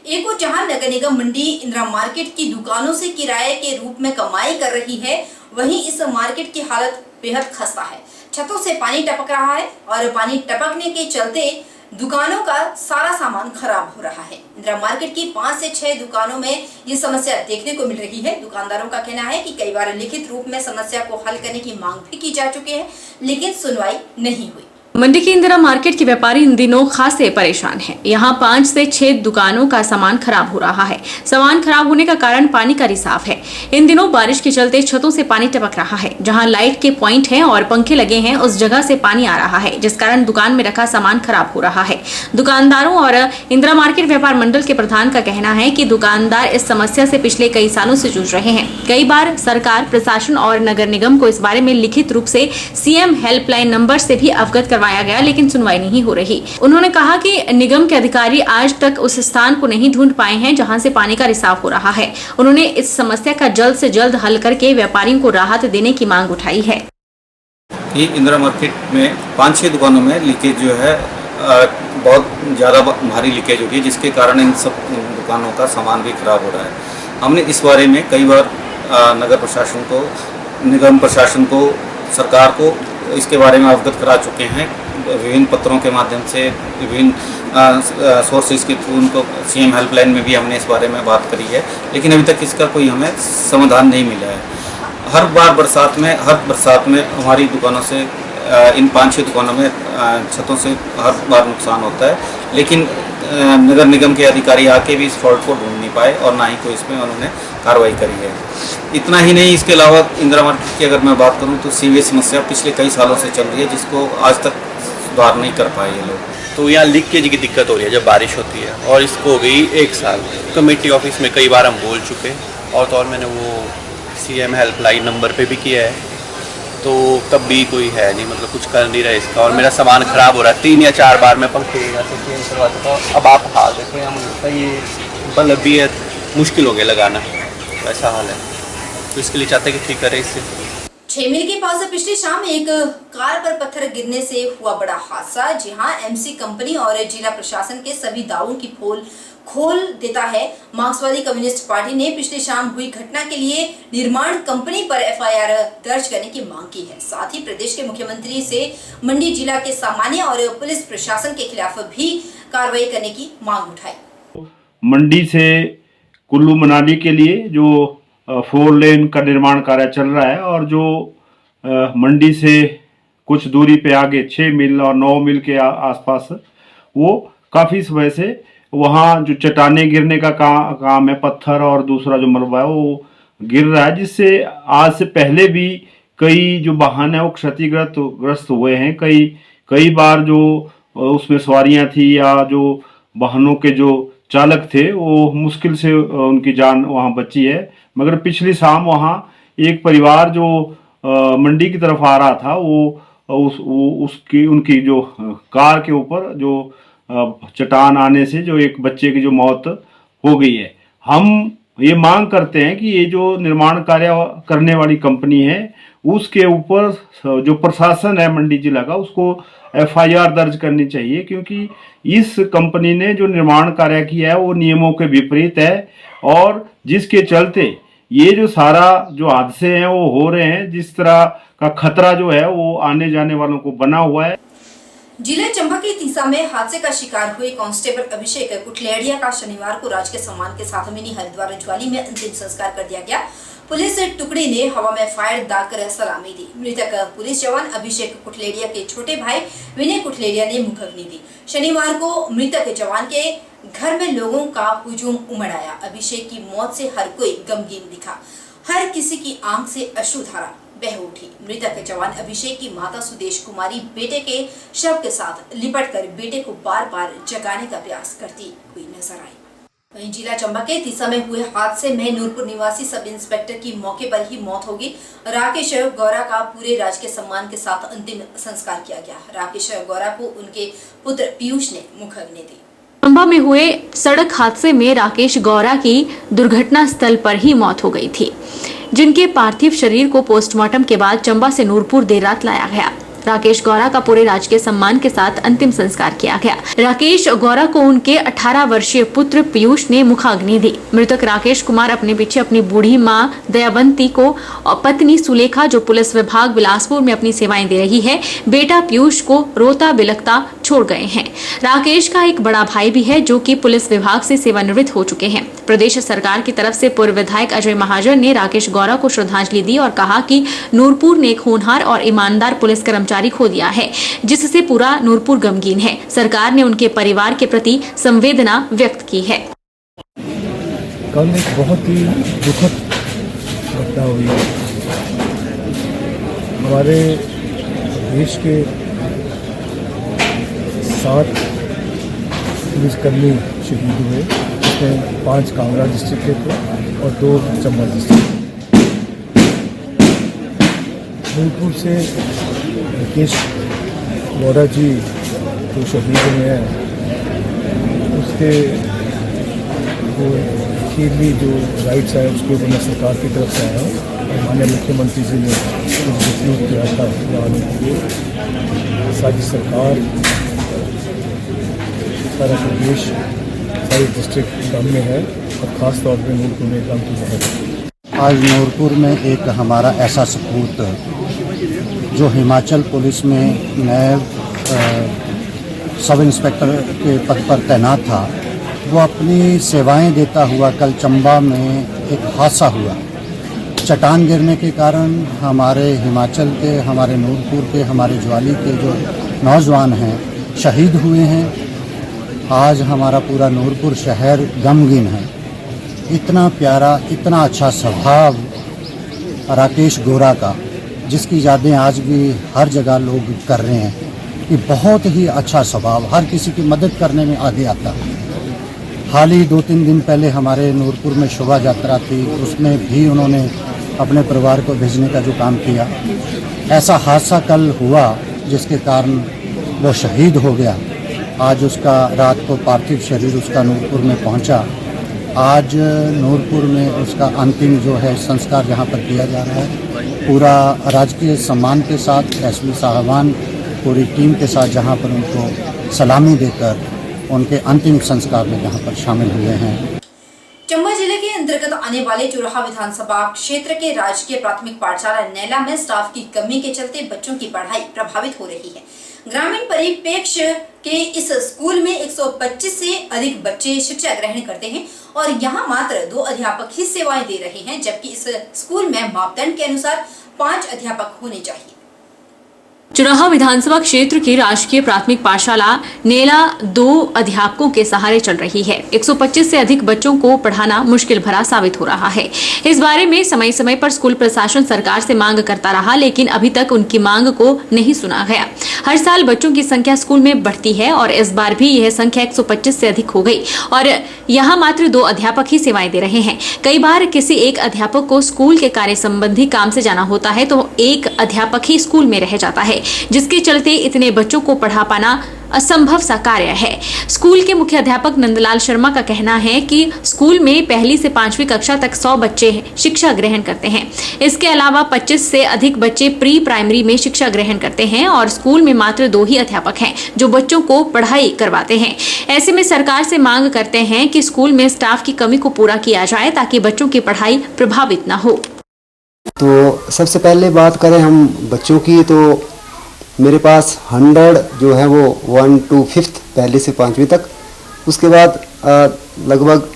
एक और जहां नगर निगम मंडी इंदिरा मार्केट की दुकानों से किराए के रूप में कमाई कर रही है, वहीं इस मार्केट की हालत बेहद खस्ता है। छतों से पानी टपक रहा है और पानी टपकने के चलते दुकानों का सारा सामान खराब हो रहा है। इंदिरा मार्केट की 5 से 6 दुकानों में ये समस्या देखने को मिल रही है। दुकानदारों का कहना है कि कई बार लिखित रूप में समस्या को हल करने की मांग भी की जा चुकी है, लेकिन सुनवाई नहीं हुई। मंडी की इंदिरा मार्केट के व्यापारी इन दिनों खासे परेशान हैं। यहाँ 5 से 6 दुकानों का सामान खराब हो रहा है। सामान खराब होने का कारण पानी का रिसाव है। इन दिनों बारिश के चलते छतों से पानी टपक रहा है। जहाँ लाइट के पॉइंट हैं और पंखे लगे हैं, उस जगह से पानी आ रहा है, जिस कारण दुकान में रखा सामान खराब हो रहा है। दुकानदारों और इंदिरा मार्केट व्यापार मंडल के प्रधान का कहना है कि दुकानदार इस समस्या से पिछले कई सालों से जूझ रहे हैं। कई बार सरकार, प्रशासन और नगर निगम को इस बारे में लिखित रूप से सीएम हेल्पलाइन नंबर से भी अवगत करवाया गया, लेकिन सुनवाई नहीं हो रही। उन्होंने कहा कि निगम के अधिकारी आज तक उस स्थान को नहीं ढूंढ पाए हैं जहां से पानी का रिसाव हो रहा है। उन्होंने इस समस्या का जल्द से जल्द हल करके व्यापारियों को राहत देने की मांग उठाई है। इंदिरा मार्केट में 5-6 दुकानों में लीकेज जो है बहुत ज़्यादा भारी लीकेज होगी, जिसके कारण इन सब दुकानों का सामान भी खराब हो रहा है। हमने इस बारे में कई बार नगर प्रशासन को, निगम प्रशासन को, सरकार को इसके बारे में अवगत करा चुके हैं। विभिन्न पत्रों के माध्यम से, विभिन्न सोर्सेज के थ्रू उनको सीएम हेल्पलाइन में भी हमने इस बारे में बात करी है, लेकिन अभी तक इसका कोई हमें समाधान नहीं मिला है। हर बरसात में हमारी दुकानों से, इन 5-6 दुकानों में छतों से हर बार नुकसान होता है, लेकिन नगर निगम के अधिकारी आके भी इस फॉल्ट को ढूंढ नहीं पाए और ना ही कोई इसमें उन्होंने कार्रवाई करी है। इतना ही नहीं, इसके अलावा इंदिरा मार्केट की अगर मैं बात करूं तो सीवेज समस्या पिछले कई सालों से चल रही है, जिसको आज तक सुधार नहीं कर पाए ये लोग। तो यहाँ लीकेज की दिक्कत हो रही है जब बारिश होती है, और इसको हो गई 1 साल। कमेटी ऑफिस में कई बार हम बोल चुके, और तो और मैंने वो सीएम हेल्पलाइन नंबर पे भी किया है, तो तब भी कोई है नहीं, मतलब कुछ कर नहीं रहा इसका। और मेरा सामान ख़राब हो रहा है। 3 या 4 बार मैं पंखे से चेंज करवा चुका हूँ। अब आप हाल देखो, यहाँ मुझे ये बल्ब भी है, मुश्किल हो गया लगाना, ऐसा हाल है। तो इसके लिए चाहते हैं कि ठीक करें इससे। 6 मील के पास पिछली शाम एक कार पर पत्थर गिरने से हुआ बड़ा हादसा। जहां एमसी कंपनी और जिला प्रशासन के सभी दावों की पोल खोल देता है। मार्क्सवादी कम्युनिस्ट पार्टी ने पिछली शाम हुई घटना के लिए निर्माण कंपनी पर एफआईआर दर्ज करने की मांग की है। साथ ही प्रदेश के मुख्यमंत्री से मंडी जिला के सामान्य और पुलिस प्रशासन के खिलाफ भी कार्रवाई करने की मांग उठाई। मंडी से कुल्लू मनाली के लिए जो 4 लेन का निर्माण कार्य चल रहा है, और जो मंडी से कुछ दूरी पे आगे 6 मील और 9 मील के आसपास वो काफ़ी समय से वहाँ जो चट्टाने गिरने का काम है, पत्थर और दूसरा जो मलबा है वो गिर रहा है, जिससे आज से पहले भी कई जो वाहन है वो क्षतिग्रस्त हुए हैं। कई बार जो उसमें सवारियाँ थी या जो वाहनों के जो चालक थे वो मुश्किल से उनकी जान वहाँ बची है। मगर पिछली शाम वहाँ एक परिवार जो मंडी की तरफ आ रहा था, वो उनकी जो कार के ऊपर जो चट्टान आने से जो एक बच्चे की जो मौत हो गई है। हम ये मांग करते हैं कि ये जो निर्माण कार्य करने वाली कंपनी है, उसके ऊपर जो प्रशासन है मंडी जिला का, उसको एफआईआर दर्ज करनी चाहिए, क्योंकि इस कंपनी ने जो निर्माण कार्य किया है वो नियमों के विपरीत है, और जिसके चलते ये जो सारा जो हादसे हैं वो हो रहे हैं, जिस तरह का खतरा जो है वो आने जाने वालों को बना हुआ है। जिले चंबा के तीसा में हादसे का शिकार हुए कांस्टेबल अभिषेक कुठलेड़िया का शनिवार को राजकीय सम्मान के साथ मिनी हरिद्वार ज्वाली में अंतिम संस्कार कर दिया गया। पुलिस टुकड़ी ने हवा में फायर दागकर सलामी दी। मृतक पुलिस जवान अभिषेक कुठलेड़िया के छोटे भाई विनय कुठलेड़िया ने मुखाग्नि दी। शनिवार को मृतक जवान के घर में लोगों का हुजूम उमड़ आया। अभिषेक की मौत से हर कोई गमगीन दिखा। हर किसी की आंख से अश्रुधारा बह उठी। मृतक जवान अभिषेक की माता सुदेश कुमारी बेटे के शव के साथ लिपटकर बेटे को बार बार जगाने का प्रयास करती हुई नजर आई। वहीं जिला चंबा के तीसा में हुए हादसे में नूरपुर निवासी सब इंस्पेक्टर की मौके पर ही मौत होगी। राकेश गौरा का पूरे राजकीय सम्मान के साथ अंतिम संस्कार किया गया। राकेश गौरा को उनके पुत्र पीयूष ने मुखाग्नि दी। चंबा में हुए सड़क हादसे में राकेश गौरा की दुर्घटना स्थल पर ही मौत हो गई थी, जिनके पार्थिव शरीर को पोस्टमार्टम के बाद चंबा से नूरपुर देर रात लाया गया। राकेश गौरा का पूरे राजकीय सम्मान के साथ अंतिम संस्कार किया गया। राकेश गौरा को उनके 18 वर्षीय पुत्र पीयूष ने मुखाग्नि दी। मृतक राकेश कुमार अपने पीछे अपनी बूढ़ी मां दयाबंती को और पत्नी सुलेखा, जो पुलिस विभाग बिलासपुर में अपनी सेवाएं दे रही है, बेटा पीयूष को रोता बिलखता छोड़ गए हैं। राकेश का एक बड़ा भाई भी है जो कि पुलिस विभाग से सेवानिवृत्त हो चुके हैं। प्रदेश सरकार की तरफ से पूर्व विधायक अजय महाजन ने राकेश गौरा को श्रद्धांजलि दी और कहा कि नूरपुर ने एक होनहार और ईमानदार पुलिस कर्मचारी खो दिया है, जिससे पूरा नूरपुर गमगीन है। सरकार ने उनके परिवार के प्रति संवेदना व्यक्त की है। कल एक बहुत ही दुखद घटना हुई है। हमारे देश के 7 पुलिसकर्मी शहीद हुए, जिसमें 5 कांगड़ा डिस्ट्रिक्ट के थे और 2 चंबा डिस्ट्रिक्ट। नूरपुर से राकेश गौरा जी जो शहीद हुए हैं, उसके वो अखीरली जो राइट्स है उसके ऊपर मैं सरकार की तरफ से आया हूँ और माननीय मुख्यमंत्री जी ने डिस्ट्रीब्यूट किया था जाने के लिए। सारी सरकार, सारा प्रदेश, सारी डिस्ट्रिक्ट गम में है और ख़ास तौर पर नूरपुर में गम की लहर है। आज नूरपुर में एक हमारा ऐसा सपूत जो हिमाचल पुलिस में नए सब इंस्पेक्टर के पद पर तैनात था, वो अपनी सेवाएं देता हुआ कल चंबा में एक हादसा हुआ। चट्टान गिरने के कारण हमारे हिमाचल के, हमारे नूरपुर के, हमारे ज्वाली के जो नौजवान हैं शहीद हुए हैं। आज हमारा पूरा नूरपुर शहर गमगीन है। इतना प्यारा, इतना अच्छा स्वभाव राकेश गौरा का, जिसकी यादें आज भी हर जगह लोग कर रहे हैं कि बहुत ही अच्छा स्वभाव, हर किसी की मदद करने में आगे आता है। हाल ही 2-3 दिन पहले हमारे नूरपुर में शोभा यात्रा थी, उसमें भी उन्होंने अपने परिवार को भेजने का जो काम किया। ऐसा हादसा कल हुआ जिसके कारण वो शहीद हो गया। आज उसका रात को पार्थिव शरीर उसका नूरपुर में पहुंचा। आज नूरपुर में उसका अंतिम जो है संस्कार यहाँ पर किया जा रहा है, पूरा राजकीय सम्मान के साथ, एसपी साहबान पूरी टीम के साथ जहाँ पर उनको सलामी देकर उनके अंतिम संस्कार में यहाँ पर शामिल हुए हैं। चंबा जिले के अंतर्गत आने वाले चुराहा विधानसभा क्षेत्र के राजकीय प्राथमिक पाठशाला नैला में स्टाफ की कमी के चलते बच्चों की पढ़ाई प्रभावित हो रही है। ग्रामीण परिप्रेक्ष्य के इस स्कूल में 125 से अधिक बच्चे शिक्षा ग्रहण करते हैं और यहाँ मात्र 2 अध्यापक ही सेवाएं दे रहे हैं, जबकि इस स्कूल में मापदंड के अनुसार 5 अध्यापक होने चाहिए। चुराहा विधानसभा क्षेत्र की राजकीय प्राथमिक पाठशाला नेला 2 अध्यापकों के सहारे चल रही है। 125 से अधिक बच्चों को पढ़ाना मुश्किल भरा साबित हो रहा है। इस बारे में समय समय पर स्कूल प्रशासन सरकार से मांग करता रहा, लेकिन अभी तक उनकी मांग को नहीं सुना गया। हर साल बच्चों की संख्या स्कूल में बढ़ती है और इस बार भी यह संख्या 125 से अधिक हो गई और यहाँ मात्र 2 अध्यापक ही सेवाएं दे रहे हैं। कई बार किसी एक अध्यापक को स्कूल के कार्य संबंधी काम से जाना होता है तो एक अध्यापक ही स्कूल में रह जाता है, जिसके चलते इतने बच्चों को पढ़ा पाना असंभव सा कार्य है। स्कूल के मुख्य अध्यापक नंदलाल शर्मा का कहना है कि स्कूल में 1ली से 5वीं कक्षा तक 100 बच्चे शिक्षा ग्रहण करते हैं। इसके अलावा 25 से अधिक बच्चे प्री प्राइमरी में शिक्षा ग्रहण करते हैं और स्कूल में मात्र 2 ही अध्यापक हैं जो बच्चों को पढ़ाई करवाते हैं। ऐसे में सरकार से मांग करते हैं कि स्कूल में स्टाफ की कमी को पूरा किया जाए ताकि बच्चों की पढ़ाई प्रभावित न हो। तो सबसे पहले बात करें हम बच्चों की, तो मेरे पास 100 जो है वो 1 to 5th 1ली से 5वीं तक, उसके बाद लगभग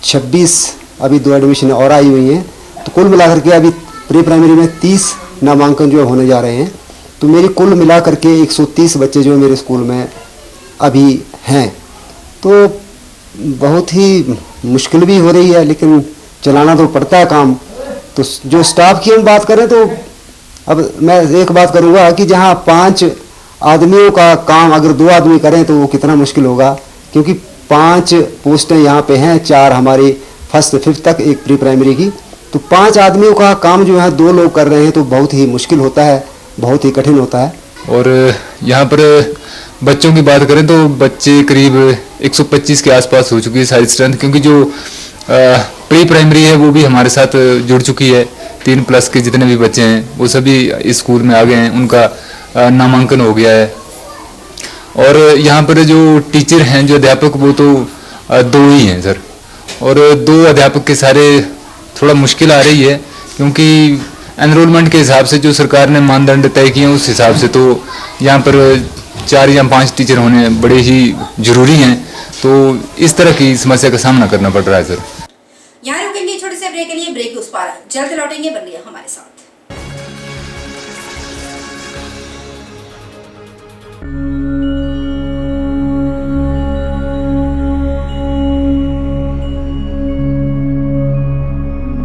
26 अभी 2 एडमिशन और आई हुई हैं, तो कुल मिलाकर के अभी प्री प्राइमरी में 30 नामांकन जो होने जा रहे हैं। तो मेरी कुल मिलाकर के 130 बच्चे जो मेरे स्कूल में अभी हैं। तो बहुत ही मुश्किल भी हो रही है, लेकिन चलाना तो पड़ता है काम। तो जो स्टाफ की हम बात करें तो अब मैं एक बात करूँगा कि जहाँ 5 आदमियों का काम अगर 2 आदमी करें तो वो कितना मुश्किल होगा, क्योंकि 5 पोस्टें यहाँ पे हैं, 4 हमारी 1st से 5th तक, एक प्री प्राइमरी की। तो 5 आदमियों का काम जो है 2 लोग कर रहे हैं, तो बहुत ही मुश्किल होता है, बहुत ही कठिन होता है। और यहाँ पर बच्चों की बात करें तो बच्चे करीब 125 के आसपास हो चुकी है सारी स्ट्रेंथ, क्योंकि जो प्री प्राइमरी है वो भी हमारे साथ जुड़ चुकी है। 3+ के जितने भी बच्चे हैं वो सभी इस स्कूल में आ गए हैं, उनका नामांकन हो गया है। और यहाँ पर जो टीचर हैं, जो अध्यापक, वो तो 2 ही हैं सर, और 2 अध्यापक के सारे थोड़ा मुश्किल आ रही है, क्योंकि एनरोलमेंट के हिसाब से जो सरकार ने मानदंड तय किए हैं उस हिसाब से तो यहाँ पर 4 या 5 टीचर होने बड़े ही जरूरी हैं, तो इस तरह की समस्या का सामना करना पड़ रहा है सर। यहाँ रुकेंगे छोटे से ब्रेक के लिए, ब्रेक उस पार जल्द लौटेंगे, बनिए हमारे साथ।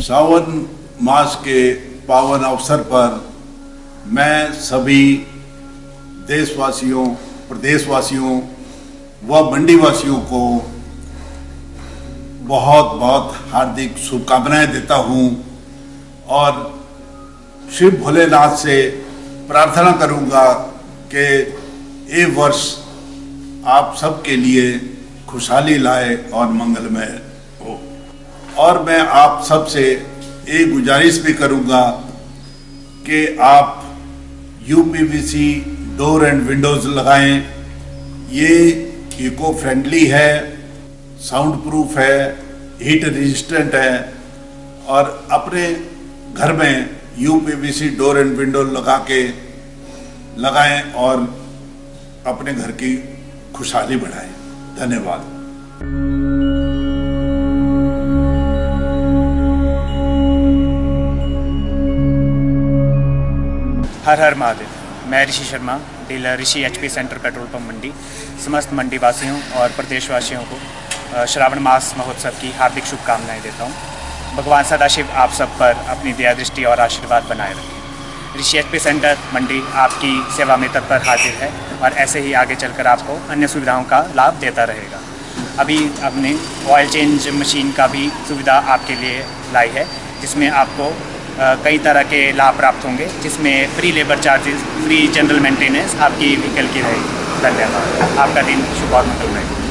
सावन मास के पावन अवसर पर मैं सभी देशवासियों, प्रदेशवासियों व मंडीवासियों को बहुत बहुत हार्दिक शुभकामनाएं देता हूं और शिव भोलेनाथ से प्रार्थना करूंगा कि ये वर्ष आप सबके लिए खुशहाली लाए और मंगलमय हो। और मैं आप सबसे एक गुजारिश भी करूंगा कि आप यूपीवीसी डोर एंड विंडोज लगाएं। ये इको फ्रेंडली है, साउंड प्रूफ है, हीट रेजिस्टेंट है और अपने घर में यूपीवीसी डोर एंड विंडो लगाएं और अपने घर की खुशहाली बढ़ाएं। धन्यवाद। हर हर महादेव। मैं ऋषि शर्मा, डीलर ऋषि HP सेंटर पेट्रोल पंप मंडी, समस्त मंडी वासियों और प्रदेशवासियों को श्रावण मास महोत्सव की हार्दिक शुभकामनाएं देता हूं। भगवान सदाशिव आप सब पर अपनी दया दृष्टि और आशीर्वाद बनाए रखें। ऋषि HP सेंटर मंडी आपकी सेवा में तत्पर हाजिर है और ऐसे ही आगे चलकर आपको अन्य सुविधाओं का लाभ देता रहेगा। अभी हमने ऑयल चेंज मशीन का भी सुविधा आपके लिए लाई है, जिसमें आपको कई तरह के लाभ प्राप्त होंगे, जिसमें free labour charges, free general maintenance आपकी व्हीकल की रहेगी। धन्यवाद। आपका दिन शुभ और मंगलमय।